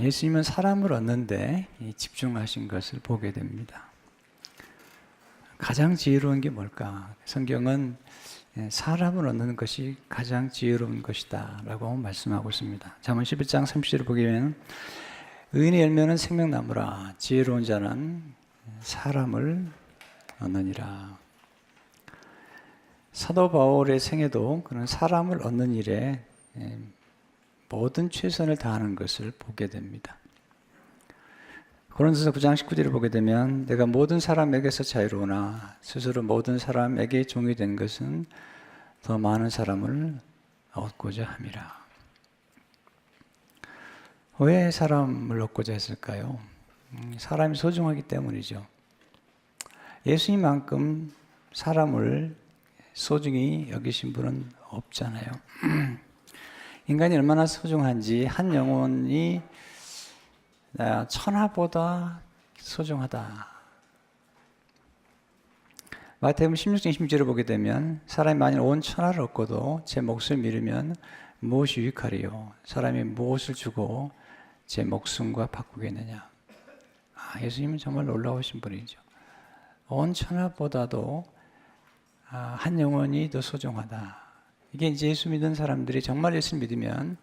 예수님은 사람을 얻는데 집중하신 것을 보게 됩니다. 가장 지혜로운 게 뭘까? 성경은 사람을 얻는 것이 가장 지혜로운 것이다 라고 말씀하고 있습니다. 잠언 11장 30절을 보게 되면 의인의 열매는 생명나무라 지혜로운 자는 사람을 얻느니라. 사도 바울의 생애도 그런 사람을 얻는 일에 모든 최선을 다하는 것을 보게 됩니다. 고린도서 9장 19절을 보게 되면 내가 모든 사람에게서 자유로우나 스스로 모든 사람에게 종이 된 것은 더 많은 사람을 얻고자 함이라. 왜 사람을 얻고자 했을까요? 사람이 소중하기 때문이죠. 예수님만큼 사람을 소중히 여기신 분은 없잖아요. 인간이 얼마나 소중한지 한 영혼이 천하보다 소중하다. 마태복음 16장 26절을 보게 되면 사람이 만일 온 천하를 얻고도 제 몫을 미루면 무엇이 유익하리요? 사람이 무엇을 주고 제 목숨과 바꾸겠느냐? 예수님은 정말 놀라우신 분이죠. 온 천하보다도 한 영혼이 더 소중하다. 이게 이제 예수 믿는 사람들이 정말 예수 믿으면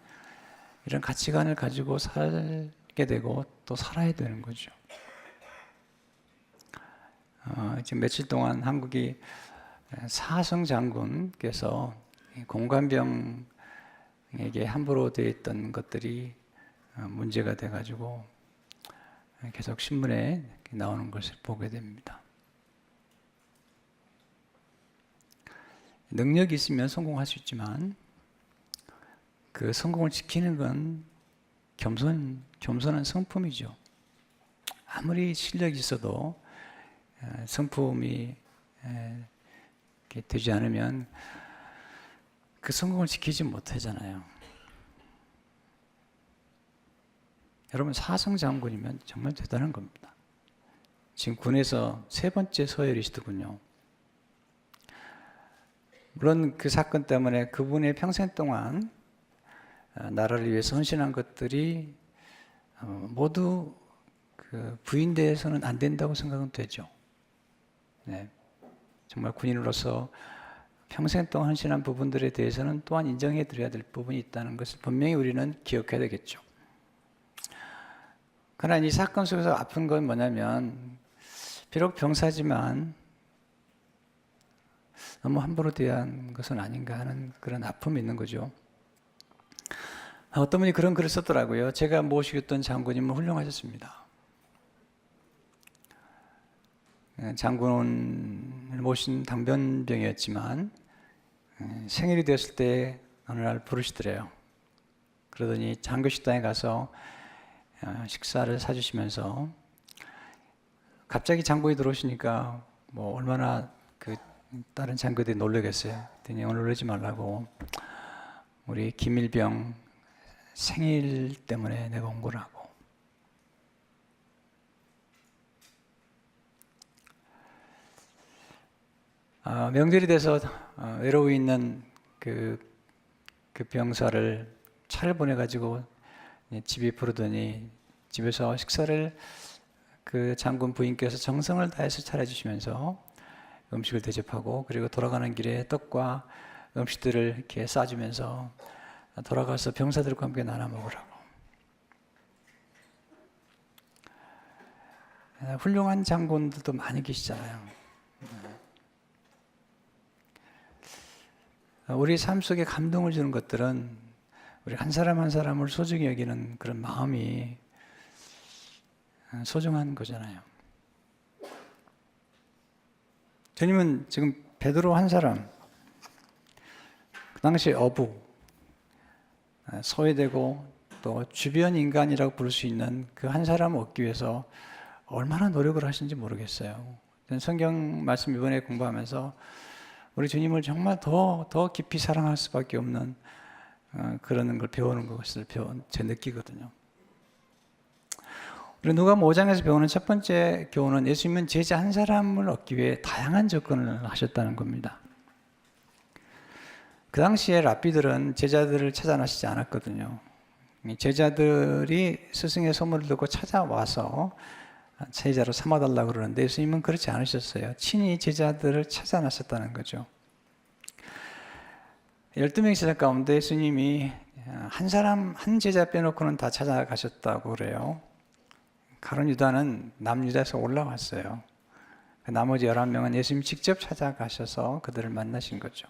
이런 가치관을 가지고 살게 되고 또 살아야 되는 거죠. 지금 며칠 동안 한국이 사성 장군께서 공관병에게 함부로 되어 있던 것들이 문제가 돼가지고 계속 신문에 나오는 것을 보게 됩니다. 능력이 있으면 성공할 수 있지만 그 성공을 지키는 건 겸손한 성품이죠. 아무리 실력이 있어도 성품이 되지 않으면 그 성공을 지키지 못하잖아요. 여러분 사성 장군이면 정말 대단한 겁니다. 지금 군에서 3번째 서열이시더군요. 물론 그 사건 때문에 그분의 평생 동안 나라를 위해서 헌신한 것들이 모두 그 부인돼서는 안 된다고 생각은 되죠. 네. 정말 군인으로서 평생 동안 헌신한 부분들에 대해서는 또한 인정해 드려야 될 부분이 있다는 것을 분명히 우리는 기억해야 되겠죠. 그러나 이 사건 속에서 아픈 건 뭐냐면 비록 병사지만 너무 함부로 대한 것은 아닌가 하는 그런 아픔이 있는 거죠. 어떤 분이 그런 글을 썼더라고요. 제가 모시겠던 장군님은 훌륭하셨습니다. 장군을 모신 당변병이었지만 생일이 되었을 때 어느 날 부르시더래요. 그러더니 장교식당에 가서 식사를 사주시면서 갑자기 장군이 들어오시니까 뭐 얼마나 그 다른 장교들이 놀라겠어요. 그랬더니 오늘 놀라지 말라고 우리 김일병 생일 때문에 내가 온 거라고. 명절이 돼서 외로워 있는 그 병사를 차를 보내가지고 집에 부르더니 집에서 식사를 그 장군 부인께서 정성을 다해서 차려주시면서 음식을 대접하고 그리고 돌아가는 길에 떡과 음식들을 이렇게 싸주면서 돌아가서 병사들과 함께 나눠 먹으라고. 훌륭한 장군들도 많이 계시잖아요. 우리 삶 속에 감동을 주는 것들은 우리 한 사람 한 사람을 소중히 여기는 그런 마음이 소중한 거잖아요. 주님은 지금 베드로 한 사람, 그 당시 어부, 소외되고 또 주변 인간이라고 부를 수 있는 그 한 사람을 얻기 위해서 얼마나 노력을 하신지 모르겠어요. 성경 말씀 이번에 공부하면서 우리 주님을 정말 더 깊이 사랑할 수밖에 없는 그런 걸 배우는 것을 제 느끼거든요. 우리 누가복음 5장에서 배우는 첫 번째 교훈은 예수님은 제자 한 사람을 얻기 위해 다양한 접근을 하셨다는 겁니다. 그 당시에 랍비들은 제자들을 찾아 나시지 않았거든요. 제자들이 스승의 소문을 듣고 찾아와서 제자로 삼아달라고 그러는데 예수님은 그렇지 않으셨어요. 친히 제자들을 찾아 나섰다는 거죠. 12명의 제자 가운데 예수님이 한 사람, 한 제자 빼놓고는 다 찾아가셨다고 그래요. 가룟 유다는 남유다에서 올라왔어요. 나머지 11명은 예수님이 직접 찾아가셔서 그들을 만나신 거죠.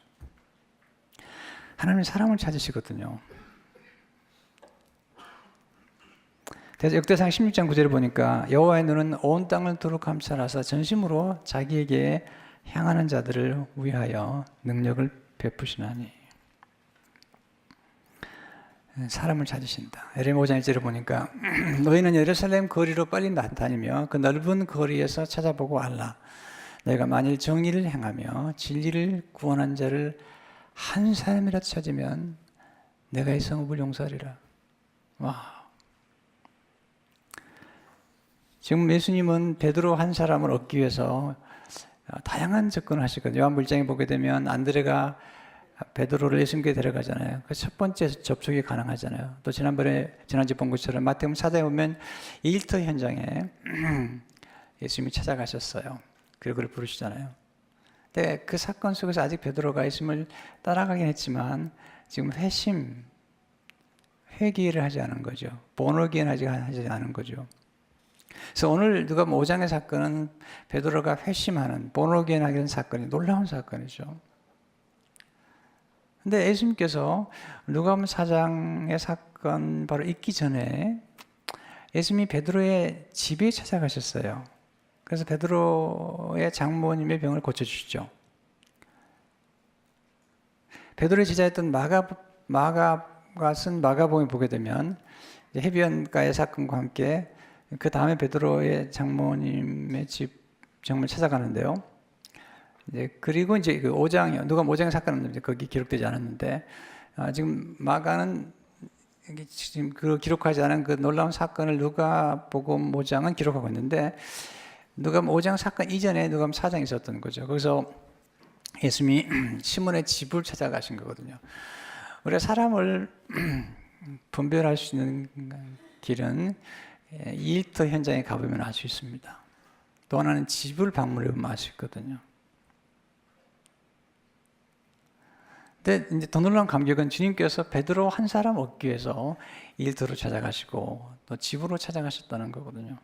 하나님은 사람을 찾으시거든요. 역대상 16장 9절을 보니까 여호와의 눈은 온 땅을 두루 감찰하사 전심으로 자기에게 향하는 자들을 위하여 능력을 베푸시나니. 사람을 찾으신다. 에레미야 5장 1절을 보니까 너희는 예루살렘 거리로 빨리 다니며 그 넓은 거리에서 찾아보고 알라. 내가 만일 정의를 행하며 진리를 구원한 자를 한 사람이라도 찾으면 내가 이 성읍을 용서하리라. 와. 지금 예수님은 베드로 한 사람을 얻기 위해서 다양한 접근을 하시거든요. 요한복음 1장에 보게 되면 안드레가 베드로를 예수님께 데려가잖아요. 그 첫 번째 접촉이 가능하잖아요. 또 지난주에 본 것처럼 마태복음 4장에 보면 일터 현장에 예수님이 찾아가셨어요. 그리고 그를 부르시잖아요. 근데 그 사건 속에서 아직 베드로가 예수님을 따라가긴 했지만 지금 회개를 하지 않은 거죠. 본어기엔 하지 않은 거죠. 그래서 오늘 누가복음 5장의 사건은 베드로가 회심하는 본어기엔 하는 사건이 놀라운 사건이죠. 근데 예수님께서 누가복음 4장의 사건 바로 있기 전에 예수님이 베드로의 집에 찾아가셨어요. 그래서 베드로의 장모님의 병을 고쳐주시죠. 베드로의 제자였던 마가가 쓴 마가복음에 보게 되면 해변가의 사건과 함께 그 다음에 베드로의 장모님의 집 정말 찾아가는데요. 그리고 이제 그 5장, 누가 5장의 사건은 거기 기록되지 않았는데, 지금 마가는 지금 그 기록하지 않은 그 놀라운 사건을 누가복음 5장은 기록하고 있는데, 누가복음 5장 사건 이전에 누가복음 4장이 있었던 거죠. 거기서 예수님이 시몬의 집을 찾아가신 거거든요. 우리가 사람을 분별할 수 있는 길은 일터 현장에 가보면 알 수 있습니다. 또 하나는 집을 방문해 보면 알 수 있거든요. 근데 이제 더 놀라운 감격은 주님께서 베드로 한 사람 얻기 위해서 일터로 찾아가시고 또 집으로 찾아가셨다는 거거든요.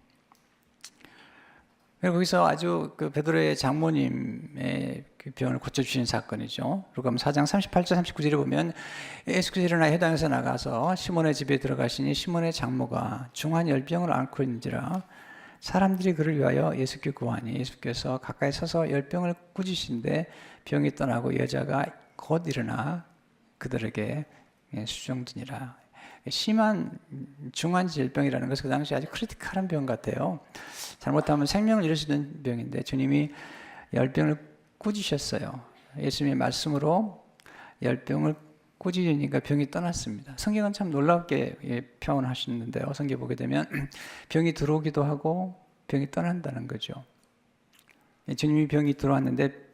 그리고 거기서 아주 그 베드로의 장모님의 그 병을 고쳐주신 사건이죠. 그리고 4장 38절 39절에 보면 예수께서 일어나 회당에서 나가서 시몬의 집에 들어가시니 시몬의 장모가 중한 열병을 앓고 있는지라 사람들이 그를 위하여 예수께 구하니 예수께서 가까이 서서 열병을 꾸짖으신데 병이 떠나고 여자가 곧 일어나 그들에게 수종드니라. 심한 중환질병이라는 것은 그 당시 아주 크리티컬한 병 같아요. 잘못하면 생명을 잃을 수 있는 병인데 주님이 열병을 꾸짖으셨어요. 예수님의 말씀으로 열병을 꾸짖으니까 병이 떠났습니다. 성경은 참 놀랍게 표현하시는데요. 성경 보게 되면 병이 들어오기도 하고 병이 떠난다는 거죠. 주님이 병이 들어왔는데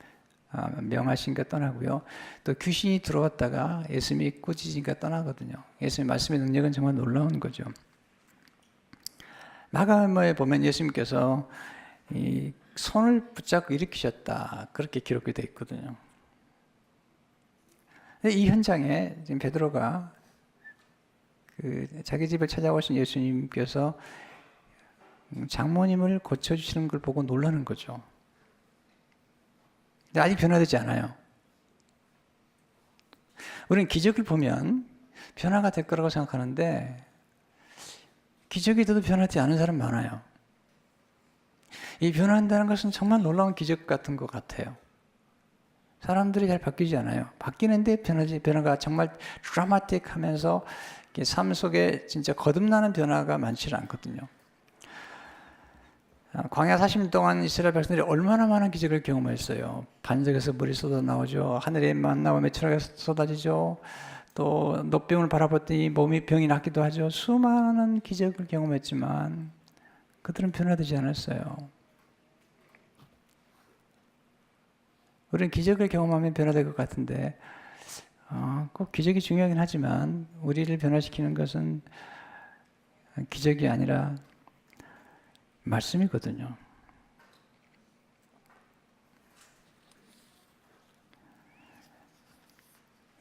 명하시니까 떠나고요. 또 귀신이 들어왔다가 예수님이 꾸짖으니까 떠나거든요. 예수님의 말씀의 능력은 정말 놀라운 거죠. 마가복음에 보면 예수님께서 이 손을 붙잡고 일으키셨다 그렇게 기록이 되어 있거든요. 이 현장에 지금 베드로가 자기 집을 찾아오신 예수님께서 장모님을 고쳐주시는 걸 보고 놀라는 거죠. 근데 아직 변화되지 않아요. 우리는 기적을 보면 변화가 될 거라고 생각하는데 기적이 돼도 변하지 않은 사람 많아요. 이 변화한다는 것은 정말 놀라운 기적 같은 것 같아요. 사람들이 잘 바뀌지 않아요. 바뀌는데 변화가 정말 드라마틱하면서 삶 속에 진짜 거듭나는 변화가 많지 않거든요. 광야 40년 동안 이스라엘 백성들이 얼마나 많은 기적을 경험했어요. 반석에서 물이 쏟아나오죠. 하늘에 만나와 메추라기가 쏟아지죠. 또 노병을 바라봤더니 몸이 병이 낫기도 하죠. 수많은 기적을 경험했지만 그들은 변화되지 않았어요. 우리는 기적을 경험하면 변화될 것 같은데 꼭 기적이 중요하긴 하지만 우리를 변화시키는 것은 기적이 아니라 말씀이거든요.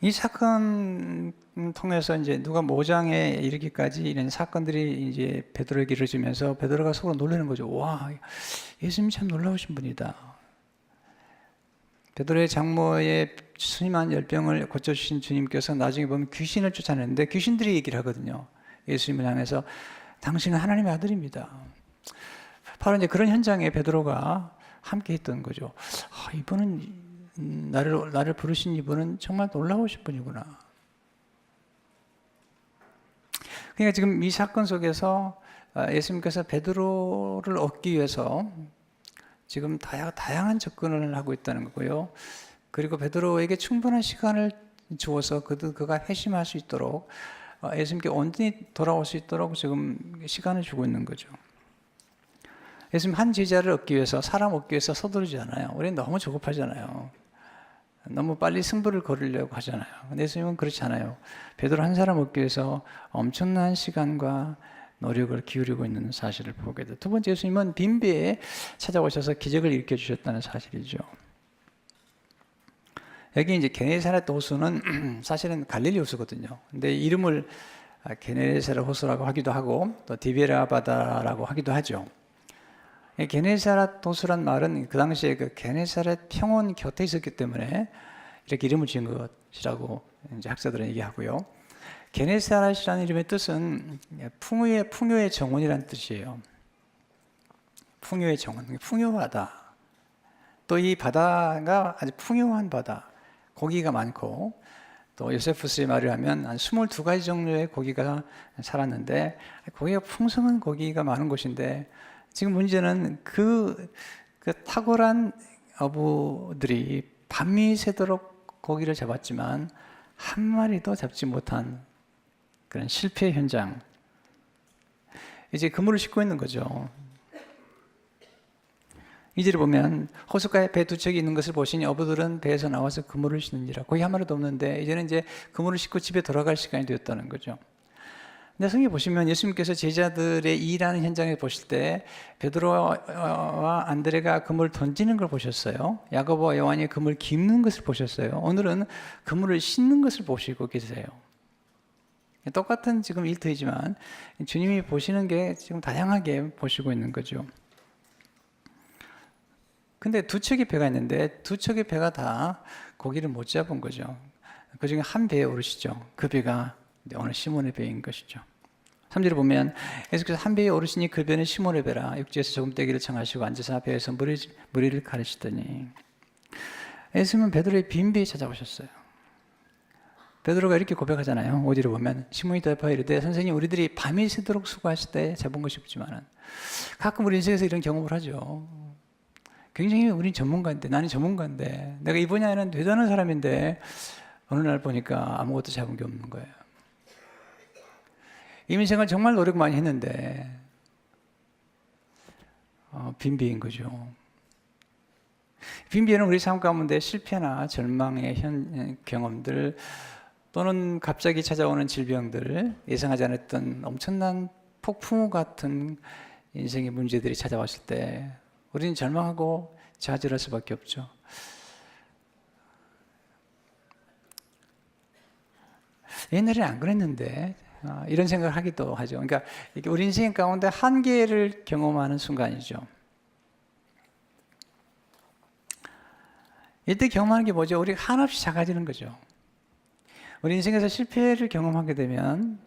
이 사건 통해서 이제 누가 모장에 이르기까지 이런 사건들이 이제 베드로에게 이루어지면서 베드로가 속으로 놀라는 거죠. 와, 예수님이 참 놀라우신 분이다. 베드로의 장모의 수임한 열병을 고쳐주신 주님께서 나중에 보면 귀신을 쫓아내는데 귀신들이 얘기를 하거든요. 예수님을 향해서 당신은 하나님의 아들입니다. 바로 이제 그런 현장에 베드로가 함께 했던 거죠. 이분은 나를 부르신 이분은 정말 놀라우신 분이구나. 그러니까 지금 이 사건 속에서 예수님께서 베드로를 얻기 위해서 지금 다양한 접근을 하고 있다는 거고요. 그리고 베드로에게 충분한 시간을 주어서 그가 회심할 수 있도록 예수님께 온전히 돌아올 수 있도록 지금 시간을 주고 있는 거죠. 예수님 한 제자를 얻기 위해서, 사람 얻기 위해서 서두르지 않아요. 우리는 너무 조급하잖아요. 너무 빨리 승부를 거리려고 하잖아요. 근데 예수님은 그렇지 않아요. 베드로 한 사람 얻기 위해서 엄청난 시간과 노력을 기울이고 있는 사실을 보게 돼요. 두 번째, 예수님은 빈배에 찾아오셔서 기적을 일으켜 주셨다는 사실이죠. 여기 이제 게네사렛 호수는 사실은 갈릴리 호수거든요. 근데 이름을 게네사렛 호수라고 하기도 하고 또 디베라 바다라고 하기도 하죠. 게네사렛 호수란 말은 그 당시에 그 게네사렛 평원 곁에 있었기 때문에 이렇게 이름을 지은 것이라고 이제 학자들은 얘기하고요. 게네사렛이라는 이름의 뜻은 풍요의 정원이라는 뜻이에요. 풍요의 정원, 풍요하다. 또 이 바다가 아주 풍요한 바다, 고기가 많고 또 요세푸스의 말을 하면 한 22가지 종류의 고기가 살았는데 고기가 풍성한 고기가 많은 곳인데 지금 문제는 그 탁월한 어부들이 밤이 새도록 고기를 잡았지만 한 마리도 잡지 못한 그런 실패 현장. 이제 그물을 싣고 있는 거죠. 이절을 보면 호숫가에 배 두 척이 있는 것을 보시니 어부들은 배에서 나와서 그물을 싣는지라. 거기 한 마리도 없는데 이제는 이제 그물을 싣고 집에 돌아갈 시간이 되었다는 거죠. 근데 성경에 보시면 예수님께서 제자들의 일하는 현장에 보실 때 베드로와 안드레가 그물을 던지는 걸 보셨어요. 야고보와 요한이 그물 깁는 것을 보셨어요. 오늘은 그물을 싣는 것을 보시고 계세요. 똑같은 지금 일터이지만 주님이 보시는 게 지금 다양하게 보시고 있는 거죠. 근데 두 척의 배가 있는데 두 척의 배가 다 고기를 못 잡은 거죠. 그 중에 한 배에 오르시죠. 그 배가 오늘 시몬의 배인 것이죠. 3절에 보면 예수께서 한 배에 오르시니 그 배는 시몬의 배라. 육지에서 조금 떼기를 청하시고 앉으사 배에서 무리를 가르치더니 예수님은 베드로의 빈 배에 찾아오셨어요. 베드로가 이렇게 고백하잖아요. 5절에 보면 시몬이 대답하여 이르되 선생님 우리들이 밤이 새도록 수고하실 때 잡은 것이 없지만은 가끔 우리 인생에서 이런 경험을 하죠. 굉장히 우린 전문가인데 나는 전문가인데 내가 이 분야에는 대단한 사람인데 어느 날 보니까 아무것도 잡은 게 없는 거예요. 인생을 정말 노력 많이 했는데 빈비인 거죠. 빈비는 우리 삶 가운데 실패나 절망의 경험들 또는 갑자기 찾아오는 질병들, 예상하지 않았던 엄청난 폭풍우 같은 인생의 문제들이 찾아왔을 때 우리는 절망하고 좌절할 수밖에 없죠. 옛날에는 안 그랬는데 이런 생각을 하기도 하죠. 그러니까 우리 인생 가운데 한계를 경험하는 순간이죠. 이때 경험하는 게 뭐죠? 우리가 한없이 작아지는 거죠. 우리 인생에서 실패를 경험하게 되면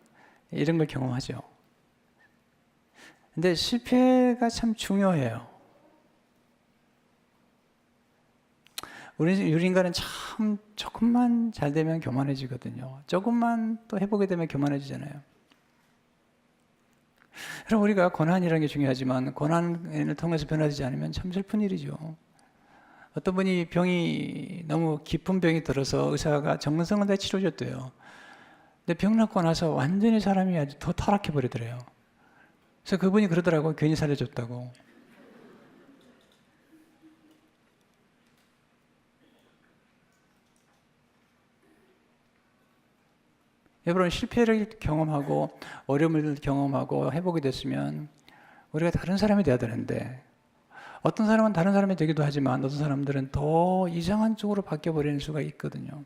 이런 걸 경험하죠. 근데 실패가 참 중요해요. 우리 인간은 참 조금만 잘 되면 교만해지거든요. 조금만 또 해보게 되면 교만해지잖아요. 그럼 우리가 고난이라는 게 중요하지만 고난을 통해서 변화되지 않으면 참 슬픈 일이죠. 어떤 분이 병이 너무 깊은 병이 들어서 의사가 정성을 다 치료해줬대요. 근데 병 낫고 나서 완전히 사람이 아주 더 타락해 버리더래요. 그래서 그분이 그러더라고요. 괜히 살려줬다고. 여러분, 실패를 경험하고 어려움을 경험하고 해보게 됐으면 우리가 다른 사람이 돼야 되는데, 어떤 사람은 다른 사람이 되기도 하지만 어떤 사람들은 더 이상한 쪽으로 바뀌어버리는 수가 있거든요.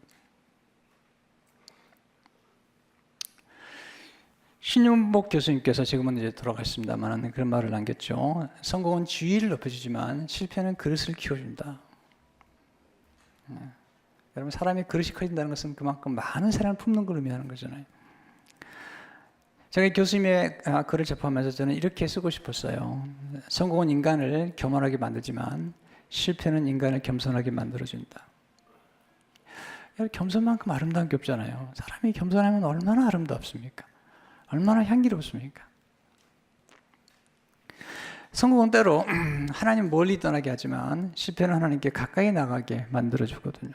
신윤복 교수님께서 지금은 이제 돌아가셨습니다만 그런 말을 남겼죠. 성공은 지위를 높여주지만 실패는 그릇을 키워준다. 여러분, 사람이 그릇이 커진다는 것은 그만큼 많은 사람을 품는 걸 의미하는 거잖아요. 제가 교수님의 글을 접하면서 저는 이렇게 쓰고 싶었어요. 성공은 인간을 교만하게 만들지만 실패는 인간을 겸손하게 만들어준다. 겸손만큼 아름다운 게 없잖아요. 사람이 겸손하면 얼마나 아름답습니까? 얼마나 향기롭습니까? 성공은 때로 하나님 멀리 떠나게 하지만 실패는 하나님께 가까이 나가게 만들어주거든요.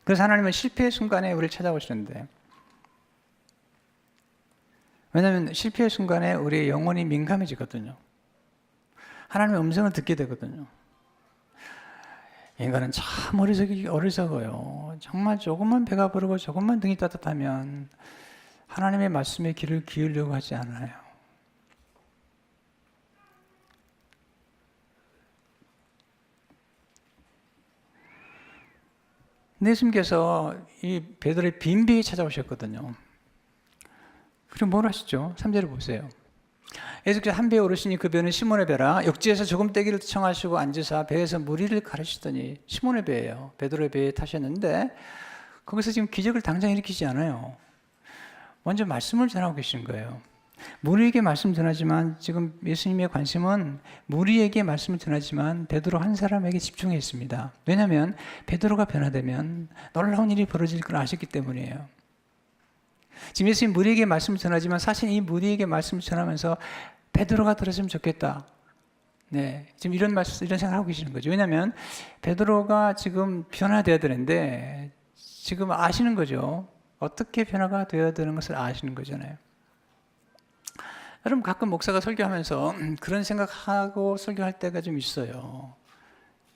그래서 하나님은 실패의 순간에 우리를 찾아오시는데, 왜냐하면 실패의 순간에 우리의 영혼이 민감해지거든요. 하나님의 음성을 듣게 되거든요. 인간은 참 어리석어요. 정말 조금만 배가 부르고 조금만 등이 따뜻하면 하나님의 말씀에 귀를 기울이려고 하지 않아요. 예수님께서 이 베드로의 빈배에 찾아오셨거든요. 그럼 뭘 하시죠? 3절을 보세요. 예수께서 한 배에 오르시니 그 배는 시몬의 배라. 육지에서 조금 떼기를 청하시고 앉으사 배에서 무리를 가르치더니, 시몬의 배예요. 베드로의 배에 타셨는데 거기서 지금 기적을 당장 일으키지 않아요. 먼저 말씀을 전하고 계신 거예요. 무리에게 말씀 전하지만 지금 예수님의 관심은 무리에게 말씀을 전하지만 베드로 한 사람에게 집중해 있습니다. 왜냐하면 베드로가 변화되면 놀라운 일이 벌어질 걸 아셨기 때문이에요. 지금 예수님 무리에게 말씀을 전하지만 사실 이 무리에게 말씀을 전하면서 베드로가 들었으면 좋겠다. 네, 지금 이런 생각하고 계시는 거죠. 왜냐하면 베드로가 지금 변화되어야 되는데 지금 아시는 거죠. 어떻게 변화가 되어야 되는 것을 아시는 거잖아요. 여러분, 가끔 목사가 설교하면서 그런 생각하고 설교할 때가 좀 있어요.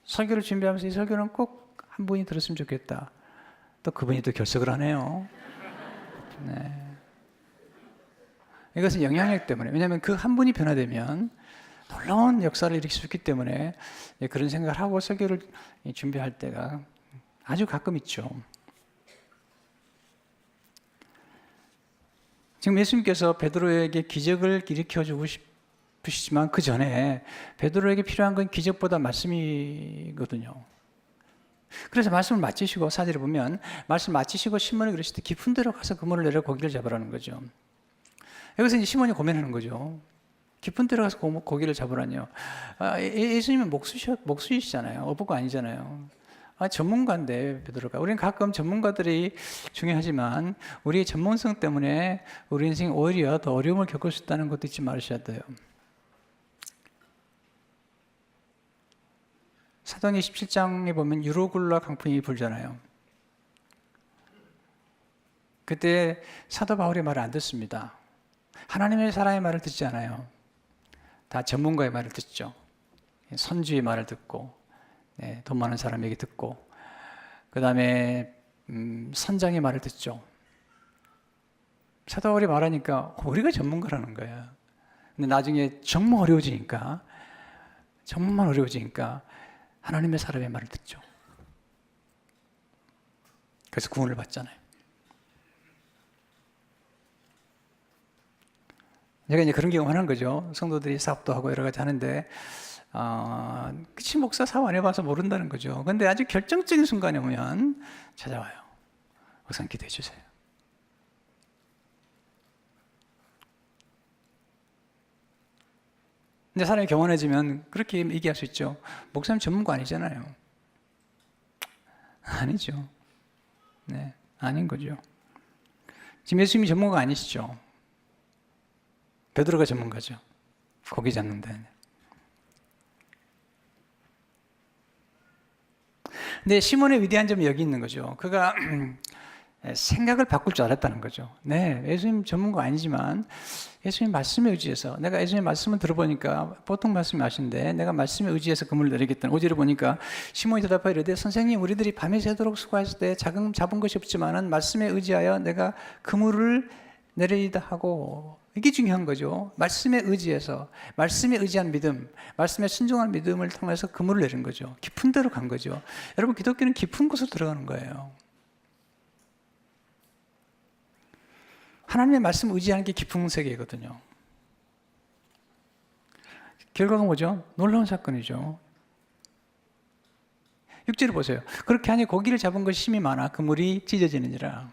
설교를 준비하면서 이 설교는 꼭 한 분이 들었으면 좋겠다. 또 그분이 또 결석을 하네요. 네. 이것은 영향력 때문에, 왜냐하면 그 한 분이 변화되면 놀라운 역사를 일으킬 수 있기 때문에 그런 생각을 하고 설교를 준비할 때가 아주 가끔 있죠. 지금 예수님께서 베드로에게 기적을 일으켜주고 싶으시지만 그 전에 베드로에게 필요한 건 기적보다 말씀이거든요. 그래서 말씀을 마치시고, 4절에 보면 말씀 마치시고 시몬이 그러실 때 깊은 데로 가서 그물을 내려 고기를 잡으라는 거죠. 여기서 이제 시몬이 고민하는 거죠. 깊은 데로 가서 고기를 잡으라뇨. 예수님은 목수이시잖아요. 어부가 아니잖아요. 전문가인데 베드로가. 우리는 가끔 전문가들이 중요하지만 우리의 전문성 때문에 우리 인생이 오히려 더 어려움을 겪을 수 있다는 것도 잊지 말으셔야 돼요. 사도행전 17장에 보면 유로굴라 강풍이 불잖아요. 그때 사도 바울의 말을 안 듣습니다. 하나님의 사람의 말을 듣지 않아요. 다 전문가의 말을 듣죠. 선주의 말을 듣고, 돈 많은 사람에게 듣고, 그 다음에 선장의 말을 듣죠. 사도 바울이 말하니까 우리가 전문가라는 거야. 근데 나중에 정말 어려워지니까 하나님의 사람의 말을 듣죠. 그래서 구원을 받잖아요. 제가 이제 그런 경험 하는 거죠. 성도들이 사업도 하고 여러 가지 하는데, 그치, 목사 사업 안 해봐서 모른다는 거죠. 근데 아주 결정적인 순간에 오면 찾아와요. 목사님 기도해 주세요. 근데 사람이 경원해지면 그렇게 얘기할 수 있죠. 목사님 전문가 아니잖아요. 아니죠. 네, 아닌 거죠. 지금 예수님이 전문가 아니시죠. 베드로가 전문가죠. 고기 잡는데. 근데 시몬의 위대한 점이 여기 있는 거죠. 그가 생각을 바꿀 줄 알았다는 거죠. 네, 예수님 전문가 아니지만 예수님 말씀에 의지해서 내가 예수님 말씀을 들어보니까 보통 말씀이 하신데 내가 말씀에 의지해서 그물을 내리겠다는 5절을 보니까 시몬이 대답하여 이르되 선생님 우리들이 밤에 새도록 수고했을 때 잡은 것이 없지만은 말씀에 의지하여 내가 그물을 내리다 하고 이게 중요한 거죠. 말씀에 의지해서 말씀에 의지한 믿음, 말씀에 순종한 믿음을 통해서 그물을 내린 거죠. 깊은 데로 간 거죠. 여러분 기독교는 깊은 곳으로 들어가는 거예요. 하나님의 말씀 의지하는 게 깊은 세계거든요. 결과가 뭐죠? 놀라운 사건이죠. 6절을 보세요. 그렇게 하니 고기를 잡은 것이 심이 많아 그물이 찢어지느니라.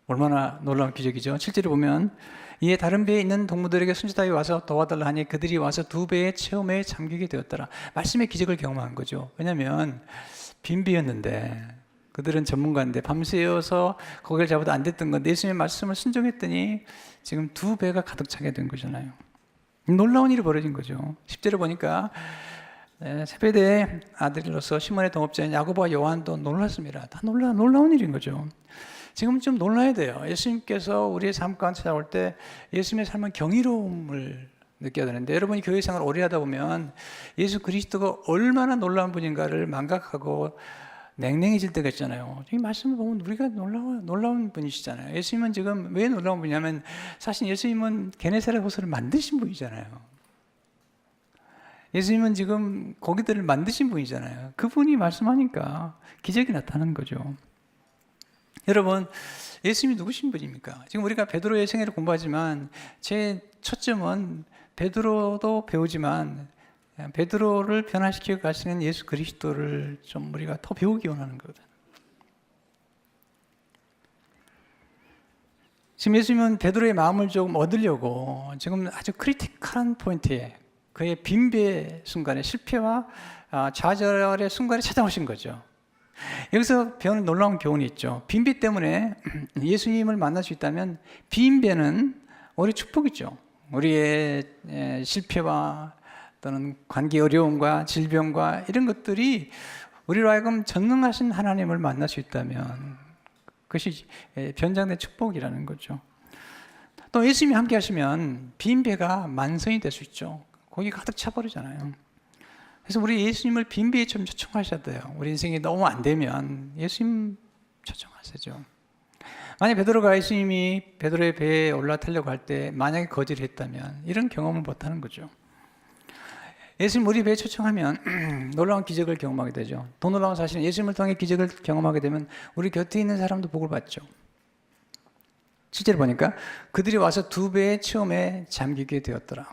얼마나 놀라운 기적이죠. 7절에 보면 이에 다른 배에 있는 동무들에게 손짓하여 와서 도와달라 하니 그들이 와서 두 배의 체험에 잠기게 되었더라. 말씀의 기적을 경험한 거죠. 왜냐하면 빈 배였는데 그들은 전문가인데 밤새워서 고기를 잡아도 안 됐던 건데 예수님의 말씀을 순종했더니 지금 두 배가 가득 차게 된 거잖아요. 놀라운 일이 벌어진 거죠. 10절에 보니까 세베대의 아들로서 시몬의 동업자인 야고보와 요한도 놀랐습니다. 다 놀라운 일인 거죠. 지금 좀 놀라야 돼요. 예수님께서 우리의 삶 가운데 찾아올 때 예수님의 삶은 경이로움을 느껴야 되는데 여러분이 교회 생활을 오래 하다 보면 예수 그리스도가 얼마나 놀라운 분인가를 망각하고 냉랭해질 때가 있잖아요. 이 말씀을 보면 우리가 놀라운 분이시잖아요. 예수님은 지금 왜 놀라운 분이냐면 사실 예수님은 게네사렛 호수를 만드신 분이잖아요. 예수님은 지금 고기들을 만드신 분이잖아요. 그분이 말씀하니까 기적이 나타나는 거죠. 여러분, 예수님이 누구신 분입니까? 지금 우리가 베드로의 생애를 공부하지만 제 초점은 베드로도 배우지만 베드로를 변화시키고 가시는 예수 그리스도를 좀 우리가 더 배우기 원하는 거거든요. 지금 예수님은 베드로의 마음을 조금 얻으려고 지금 아주 크리티컬한 포인트에 그의 빈배 순간에 실패와 좌절의 순간에 찾아오신 거죠. 여기서 배우는 놀라운 교훈이 있죠. 빈배 때문에 예수님을 만날 수 있다면 빈배는 우리 축복이죠. 우리의 실패와 또는 관계 어려움과 질병과 이런 것들이 우리로 하여금 전능하신 하나님을 만날 수 있다면 그것이 변장된 축복이라는 거죠. 또 예수님이 함께 하시면 빈배가 만성이 될 수 있죠. 거기 가득 차버리잖아요. 그래서 우리 예수님을 빈배에 좀 초청하셔야 돼요. 우리 인생이 너무 안 되면 예수님 초청하세요. 만약 베드로가 예수님이 베드로의 배에 올라타려고 할 때 만약에 거절을 했다면 이런 경험을 못하는 거죠. 예수님 우리 배에 초청하면 놀라운 기적을 경험하게 되죠. 더 놀라운 사실은 예수님을 통해 기적을 경험하게 되면 우리 곁에 있는 사람도 복을 받죠. 실제로 보니까 그들이 와서 두 배의 체험에 잠기게 되었더라.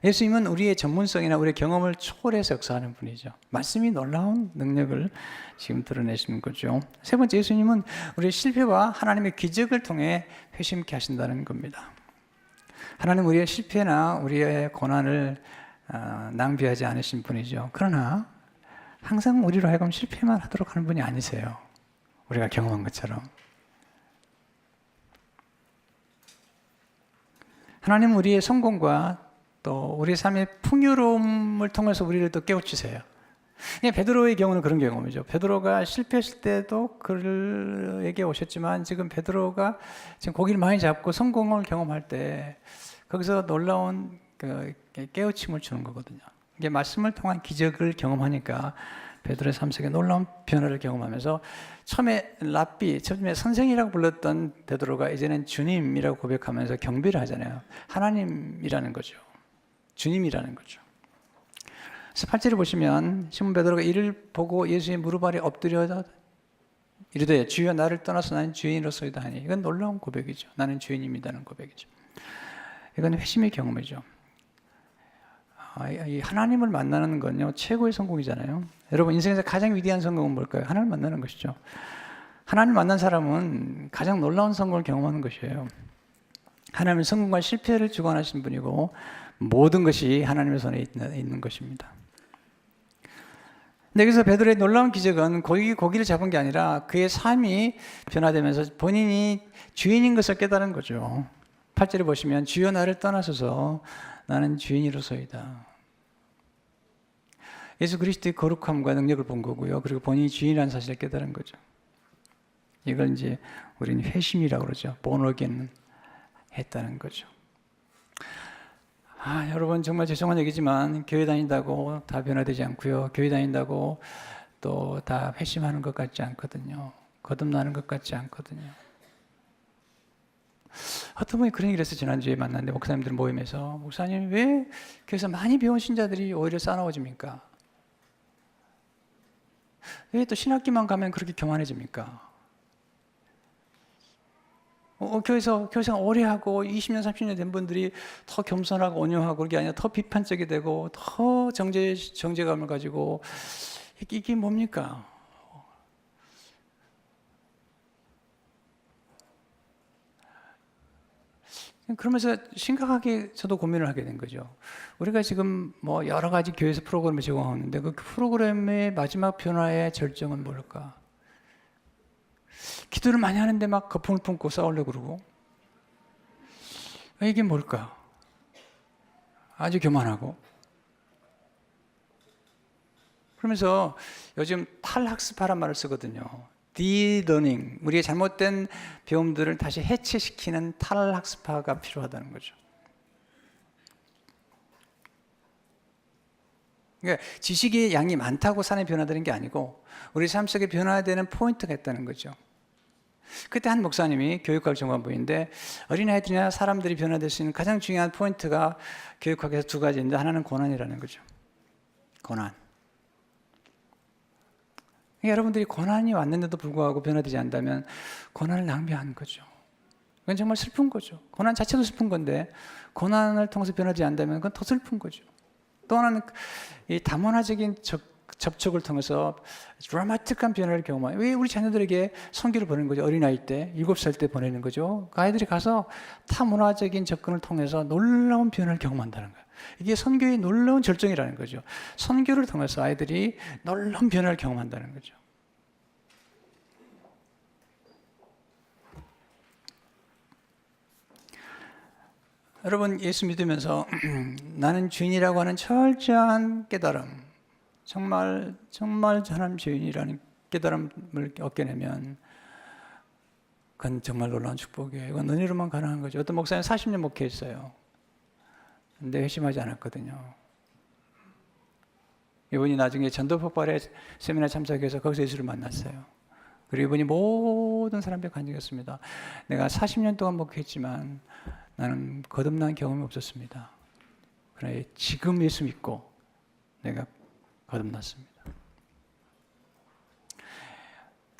예수님은 우리의 전문성이나 우리의 경험을 초월해서 역사하는 분이죠. 말씀이 놀라운 능력을 지금 드러내시는 거죠. 세 번째, 예수님은 우리의 실패와 하나님의 기적을 통해 회심케 하신다는 겁니다. 하나님 우리의 실패나 우리의 고난을 낭비하지 않으신 분이죠. 그러나 항상 우리로 하여금 실패만 하도록 하는 분이 아니세요. 우리가 경험한 것처럼. 하나님은 우리의 성공과 또 우리 삶의 풍요로움을 통해서 우리를 또 깨우치세요. 베드로의 경우는 그런 경험이죠. 베드로가 실패했을 때도 그에게 오셨지만 지금 베드로가 지금 고기를 많이 잡고 성공을 경험할 때 거기서 놀라운 깨우침을 주는 거거든요. 이게 말씀을 통한 기적을 경험하니까 베드로의 삶 속에 놀라운 변화를 경험하면서 처음에 처음에 선생이라고 불렀던 베드로가 이제는 주님이라고 고백하면서 경배를 하잖아요. 하나님이라는 거죠. 주님이라는 거죠. 그래서 8절을 보시면 시몬 베드로가 이를 보고 예수의 무릎 아래 엎드려 이르되 주여 나를 떠나서 나는 죄인으로서이다 하니 이건 놀라운 고백이죠. 나는 죄인입니다는 고백이죠. 이건 회심의 경험이죠. 이 하나님을 만나는 건요 최고의 성공이잖아요. 여러분 인생에서 가장 위대한 성공은 뭘까요? 하나님을 만나는 것이죠. 하나님을 만난 사람은 가장 놀라운 성공을 경험하는 것이에요. 하나님은 성공과 실패를 주관하신 분이고 모든 것이 하나님의 손에 있는 것입니다. 근데 여기서 베드로의 놀라운 기적은 고기를 잡은 게 아니라 그의 삶이 변화되면서 본인이 죄인인 것을 깨달은 거죠. 8절에 보시면 주여 나를 떠나소서 나는 죄인으로서이다. 예수 그리스도의 거룩함과 능력을 본 거고요. 그리고 본인이 주인이라는 사실을 깨달은 거죠. 이걸 이제 우리는 회심이라고 그러죠. born again 했다는 거죠. 여러분 정말 죄송한 얘기지만 교회 다닌다고 다 변화되지 않고요. 교회 다닌다고 또 다 회심하는 것 같지 않거든요. 거듭나는 것 같지 않거든요. 어떤 분이 그런 얘기를 해서 지난주에 만났는데 목사님들 모임에서 목사님 왜 교회에서 많이 배운 신자들이 오히려 싸나워집니까? 왜 또 신학기만 가면 그렇게 교만해집니까? 교회에서 교회생활 오래 하고 20년, 30년 된 분들이 더 겸손하고 온유하고 그게 아니라 더 비판적이 되고 더 정죄감을 가지고 이게 뭡니까? 그러면서 심각하게 저도 고민을 하게 된 거죠. 우리가 지금 뭐 여러 가지 교회에서 프로그램을 제공하는데 그 프로그램의 마지막 변화의 절정은 뭘까? 기도를 많이 하는데 막 거품을 품고 싸우려고 그러고 이게 뭘까? 아주 교만하고 그러면서 요즘 탈학습하란 말을 쓰거든요. de-learning, 우리의 잘못된 배움들을 다시 해체시키는 탈학습화가 필요하다는 거죠. 그러니까 지식의 양이 많다고 삶이 변화되는 게 아니고 우리 삶 속에 변화되는 포인트가 있다는 거죠. 그때 한 목사님이 교육학 전공부인데 어린아이들이나 사람들이 변화될 수 있는 가장 중요한 포인트가 교육학에서 두 가지인데 하나는 고난이라는 거죠. 고난. 여러분들이 고난이 왔는데도 불구하고 변화되지 않는다면 고난을 낭비하는 거죠. 그건 정말 슬픈 거죠. 고난 자체도 슬픈 건데 고난을 통해서 변하지 않는다면 그건 더 슬픈 거죠. 또 하나는 이 다문화적인 접촉을 통해서 드라마틱한 변화를 경험하는 왜 우리 자녀들에게 선교를 보내는 거죠. 어린아이 때 7살 때 보내는 거죠. 그 아이들이 가서 타문화적인 접근을 통해서 놀라운 변화를 경험한다는 거예요. 이게 선교의 놀라운 절정이라는 거죠. 선교를 통해서 아이들이 놀라운 변화를 경험한다는 거죠. 여러분 예수 믿으면서 나는 주인이라고 하는 철저한 깨달음, 정말 하나님 주인이라는 깨달음을 얻게 되면 그건 정말 놀라운 축복이에요. 이건 은혜로만 가능한 거죠. 어떤 목사님 40년 목회했어요. 근데 회심하지 않았거든요. 이분이 나중에 전도 폭발에 세미나 참석해서 거기서 예수를 만났어요. 그리고 이분이 모든 사람들 간증했습니다. 내가 40년 동안 목회했지만 나는 거듭난 경험이 없었습니다. 그러나 지금 예수 믿고 내가 거듭났습니다.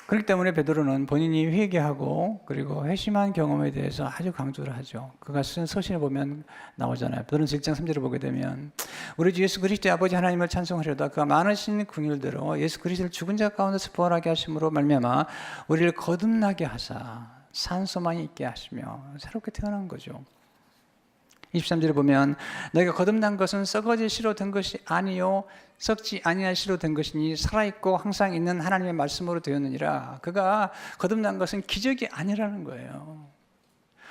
그렇기 때문에 베드로는 본인이 회개하고 그리고 회심한 경험에 대해서 아주 강조를 하죠. 그가 쓴 서신을 보면 나오잖아요. 베드로는 1장 3절을 보게 되면 우리 주 예수 그리스도의 아버지 하나님을 찬송하려다 그가 많으신 긍휼대로 예수 그리스도를 죽은 자 가운데서 부활하게 하심으로 말미암아 우리를 거듭나게 하사 산소만이 있게 하시며 새롭게 태어난 거죠. 23절에 보면 너희가 거듭난 것은 썩어질 씨로 된 것이 아니요 썩지 아니할 씨로 된 것이니 살아있고 항상 있는 하나님의 말씀으로 되었느니라. 그가 거듭난 것은 기적이 아니라는 거예요.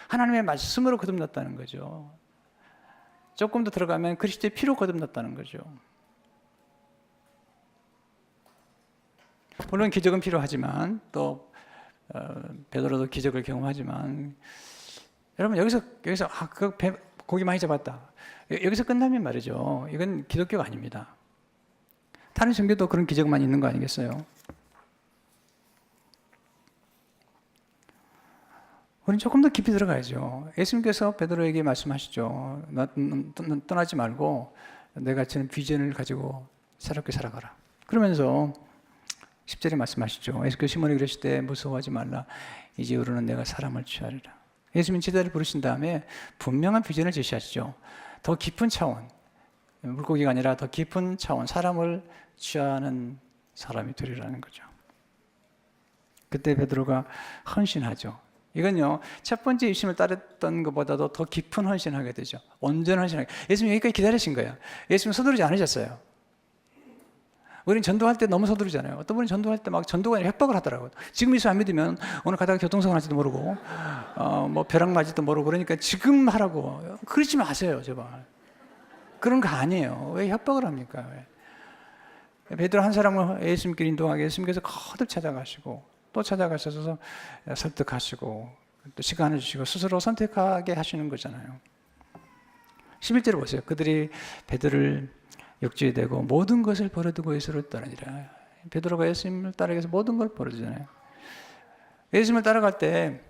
하나님의 말씀으로 거듭났다는 거죠. 조금 더 들어가면 그리스도의 피로 거듭났다는 거죠. 물론 기적은 필요하지만 또 베드로도 기적을 경험하지만 여러분 여기서 고기 많이 잡았다. 여기서 끝나면 말이죠. 이건 기독교가 아닙니다. 다른 종교도 그런 기적만 있는 거 아니겠어요? 우리는 조금 더 깊이 들어가야죠. 예수님께서 베드로에게 말씀하시죠. 떠나지 말고 내가 주는 비전을 가지고 새롭게 살아가라. 그러면서 10절에 말씀하시죠. 예수께서 시몬에게 그러시되 무서워하지 말라. 이제부로는 내가 사람을 취하리라. 예수님 제자를 부르신 다음에 분명한 비전을 제시하시죠. 더 깊은 차원, 물고기가 아니라 더 깊은 차원, 사람을 취하는 사람이 되리라는 거죠. 그때 베드로가 헌신하죠. 이건요, 첫 번째 입심을 따랐던 것보다도 더 깊은 헌신을 하게 되죠. 온전한 헌신을 하게. 예수님 여기까지 기다리신 거예요. 예수님 서두르지 않으셨어요. 우리는 전도할 때 너무 서두르잖아요. 어떤 분은 전도할 때 막 전도가 아니라 협박을 하더라고요. 지금 예수 안 믿으면 오늘 가다가 교통사고 날지도 모르고 뭐 벼락 맞을지도 모르고 그러니까 지금 하라고. 그러지 마세요 제발. 그런 거 아니에요. 왜 협박을 합니까? 왜? 베드로 한 사람을 예수님께 인도하게 예수님께서 거듭 찾아가시고 또 찾아가셔서 설득하시고 또 시간을 주시고 스스로 선택하게 하시는 거잖아요. 11절을 보세요. 그들이 베드로를 욕지에 대고 모든 것을 버려두고 예수를 따르니라. 베드로가 예수님을 따르기 위해서 모든 걸 버려두잖아요. 예수님을 따라갈 때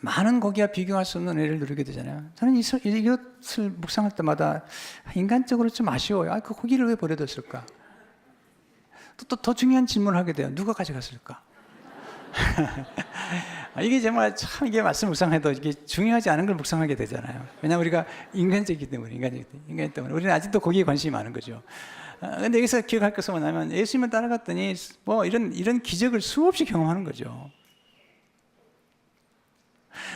많은 고기와 비교할 수 없는 은혜를 누리게 되잖아요. 저는 이것을 묵상할 때마다 인간적으로 좀 아쉬워요. 그 고기를 왜 버려뒀을까? 또 더 중요한 질문을 하게 돼요. 누가 가져갔을까? 이게 정말 참 이게 말씀 묵상해도 이게 중요하지 않은 걸 묵상하게 되잖아요. 왜냐하면 우리가 인간적이기 때문에 인간 때문에 우리는 아직도 거기에 관심이 많은 거죠. 근데 여기서 기억할 것은 뭐냐면 예수님을 따라갔더니 뭐 이런 기적을 수없이 경험하는 거죠.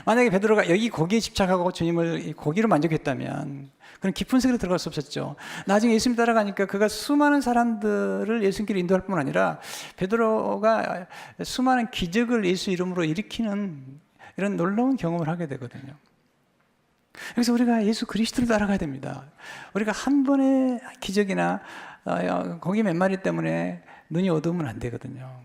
만약에 베드로가 여기 고기에 집착하고 주님을 고기로 만족했다면 그런 깊은 세계로 들어갈 수 없었죠. 나중에 예수님 따라가니까 그가 수많은 사람들을 예수님께로 인도할 뿐 아니라 베드로가 수많은 기적을 예수 이름으로 일으키는 이런 놀라운 경험을 하게 되거든요. 그래서 우리가 예수 그리스도를 따라가야 됩니다. 우리가 한 번의 기적이나 고기 몇 마리 때문에 눈이 어두우면 안 되거든요.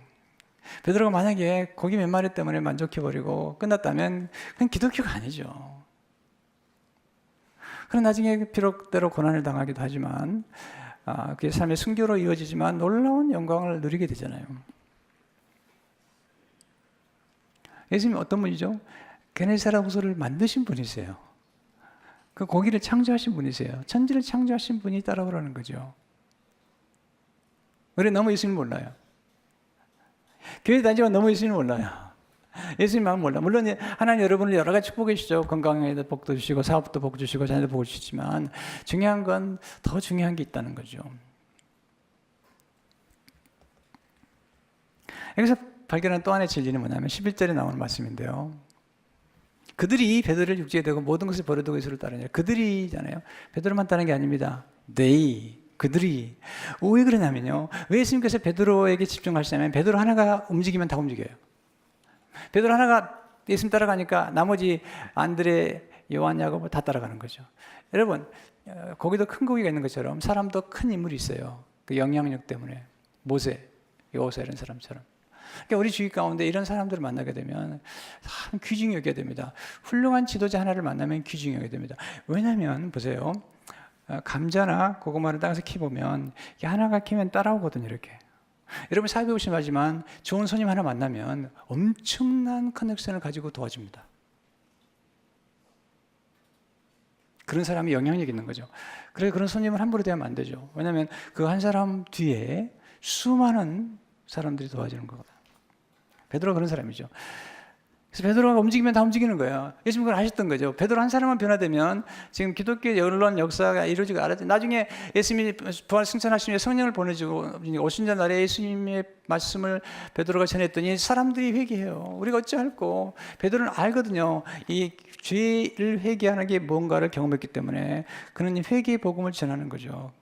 베드로가 만약에 고기 몇 마리 때문에 만족해버리고 끝났다면 그건 기독교가 아니죠. 그럼 나중에 비록 때로 고난을 당하기도 하지만 그의 삶의 순교로 이어지지만 놀라운 영광을 누리게 되잖아요. 예수님이 어떤 분이죠? 게네사렛 호수를 만드신 분이세요. 그 고기를 창조하신 분이세요. 천지를 창조하신 분이 따라오라는 거죠. 우리 너무 예수님 몰라요. 교회 다니지만 너무 예수님 몰라요. 예수님 마음 몰라. 물론 하나님 여러분을 여러 가지 축복해 주시죠. 건강에도 복도 주시고 사업도 복 주시고 자녀도 복 주시지만 중요한 건 더 중요한 게 있다는 거죠. 여기서 발견한 또 하나의 진리는 뭐냐면 11절에 나오는 말씀인데요. 그들이 베드로를 육지에 대고 모든 것을 버려두고 예수를 따르냐. 그들이잖아요. 베드로만 따르는 게 아닙니다. 그들이. 왜 그러냐면요. 왜 예수님께서 베드로에게 집중하시냐면 베드로 하나가 움직이면 다 움직여요. 베드로 하나가 예수님 따라가니까 나머지 안드레, 요한, 야고보 다 따라가는 거죠. 여러분, 거기도 큰 고기가 있는 것처럼 사람도 큰 인물이 있어요. 그 영향력 때문에. 모세, 여호사 이런 사람처럼. 그러니까 우리 주위 가운데 이런 사람들을 만나게 되면 참 귀중히 여겨야 됩니다. 훌륭한 지도자 하나를 만나면 귀중히 여겨야 됩니다. 왜냐하면 보세요. 감자나 고구마를 땅에서 키보면 하나가 키면 따라오거든요. 이렇게. 여러분 사회에 오시지만 좋은 손님 하나 만나면 엄청난 커넥션을 가지고 도와줍니다. 그런 사람이 영향력 있는 거죠. 그래서 그런 손님을 함부로 대하면 안 되죠. 왜냐하면 그 한 사람 뒤에 수많은 사람들이 도와주는 거거든요. 베드로가 그런 사람이죠. 그래서 베드로가 움직이면 다 움직이는 거예요. 예수님 그걸 아셨던 거죠. 베드로 한 사람만 변화되면 지금 기독교 연론 역사가 이루어지고 알았죠. 나중에 예수님이 부활 승천하신 후에 성령을 보내주고 오순절 날에 예수님의 말씀을 베드로가 전했더니 사람들이 회개해요. 우리가 어찌할꼬. 베드로는 알거든요. 이 죄를 회개하는 게 뭔가를 경험했기 때문에 그는 회개의 복음을 전하는 거죠.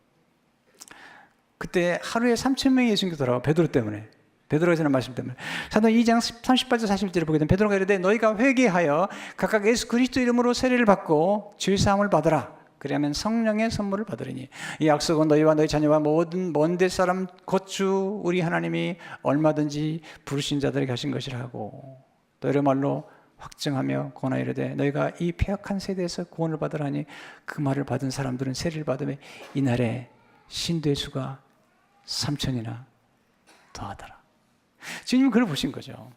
그때 하루에 3,000명이 예수님께 돌아와. 베드로 때문에. 베드로가 전한 말씀 때문에. 사도행 2장 38절 40절을 보게 되면 베드로가 이르되 너희가 회개하여 각각 예수 그리스도 이름으로 세례를 받고 죄 사함을 받으라. 그러면 성령의 선물을 받으리니 이 약속은 너희와 너희 자녀와 모든 먼데 사람 곧 주 우리 하나님이 얼마든지 부르신 자들에게 하신 것이라 하고 또 여러 말로 확증하며 권하여 이르되 너희가 이 패역한 세대에서 구원을 받으라니 그 말을 받은 사람들은 세례를 받으며 이날에 신도의 수가 3,000이나 더하더라. 주님은 그걸 보신 거죠.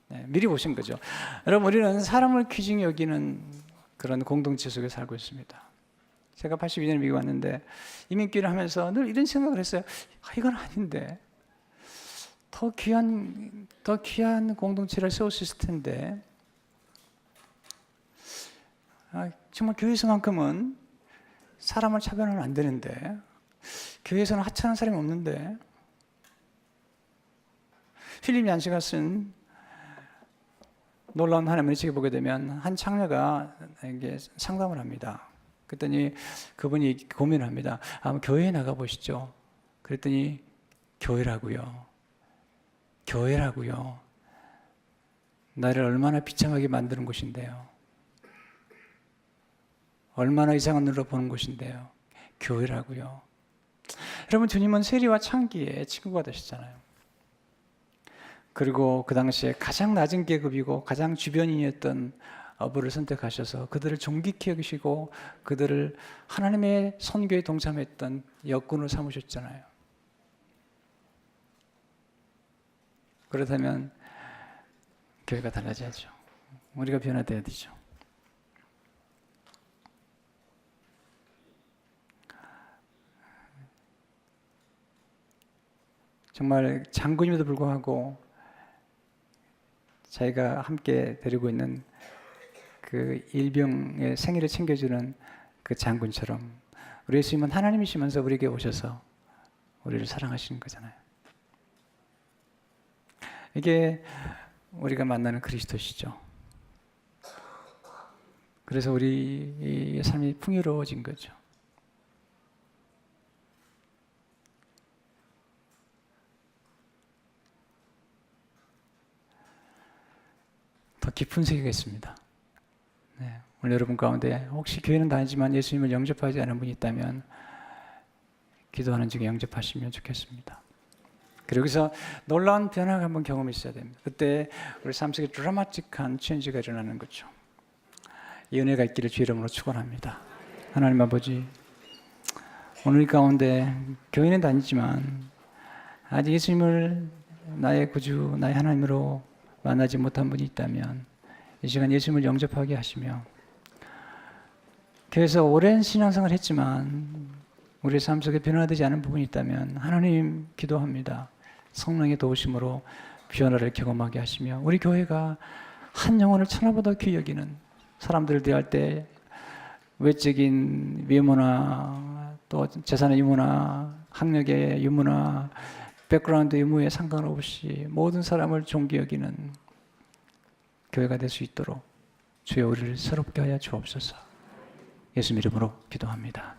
네, 미리 보신 거죠. 여러분 우리는 사람을 귀중히 여기는 그런 공동체 속에 살고 있습니다. 제가 82년에 미국 왔는데 이민길을 하면서 늘 이런 생각을 했어요. 이건 아닌데 더 귀한 공동체를 세울 수 있을 텐데 정말 교회에서만큼은 사람을 차별하면 안 되는데 교회에서는 하찮은 사람이 없는데 필립 얀시가 쓴 놀라운 하나님의 책을 보게 되면 한 창녀가 이게 상담을 합니다. 그랬더니 그분이 고민을 합니다. 한번 교회에 나가 보시죠. 그랬더니 교회라고요. 나를 얼마나 비참하게 만드는 곳인데요. 얼마나 이상한 눈으로 보는 곳인데요. 교회라고요. 여러분, 주님은 세리와 창기의 친구가 되셨잖아요. 그리고 그 당시에 가장 낮은 계급이고 가장 주변인이었던 어부를 선택하셔서 그들을 존귀히 여기시고 그들을 하나님의 선교에 동참했던 역군을 삼으셨잖아요. 그렇다면 교회가 달라져야죠. 우리가 변화되어야 되죠. 정말 장군임에도 불구하고 자기가 함께 데리고 있는 그 일병의 생일을 챙겨주는 그 장군처럼 우리 예수님은 하나님이시면서 우리에게 오셔서 우리를 사랑하시는 거잖아요. 이게 우리가 만나는 그리스도시죠. 그래서 우리의 삶이 풍요로워진 거죠. 더 깊은 세계가 있습니다. 네, 오늘 여러분 가운데 혹시 교회는 다니지만 예수님을 영접하지 않은 분이 있다면 기도하는 중에 영접하시면 좋겠습니다. 그리고 여기서 놀라운 변화가 한번 경험이 있어야 됩니다. 그때 우리 삶 속에 드라마틱한 체인지가 일어나는 거죠. 이 은혜가 있기를 주의 이름으로 축원합니다. 하나님 아버지, 오늘 가운데 교회는 다니지만 아직 예수님을 나의 구주, 나의 하나님으로 만나지 못한 분이 있다면 이 시간 예수님을 영접하게 하시며 교회에서 오랜 신앙생활을 했지만 우리 삶 속에 변화되지 않은 부분이 있다면 하나님 기도합니다. 성령의 도우심으로 변화를 경험하게 하시며 우리 교회가 한 영혼을 천하보다 귀히 여기는 사람들을 대할 때 외적인 외모나 또 재산의 유무나 학력의 유무나 백그라운드 유무에 상관없이 모든 사람을 존귀히 여기는 교회가 될 수 있도록 주여 우리를 새롭게 하여 주옵소서. 예수 이름으로 기도합니다.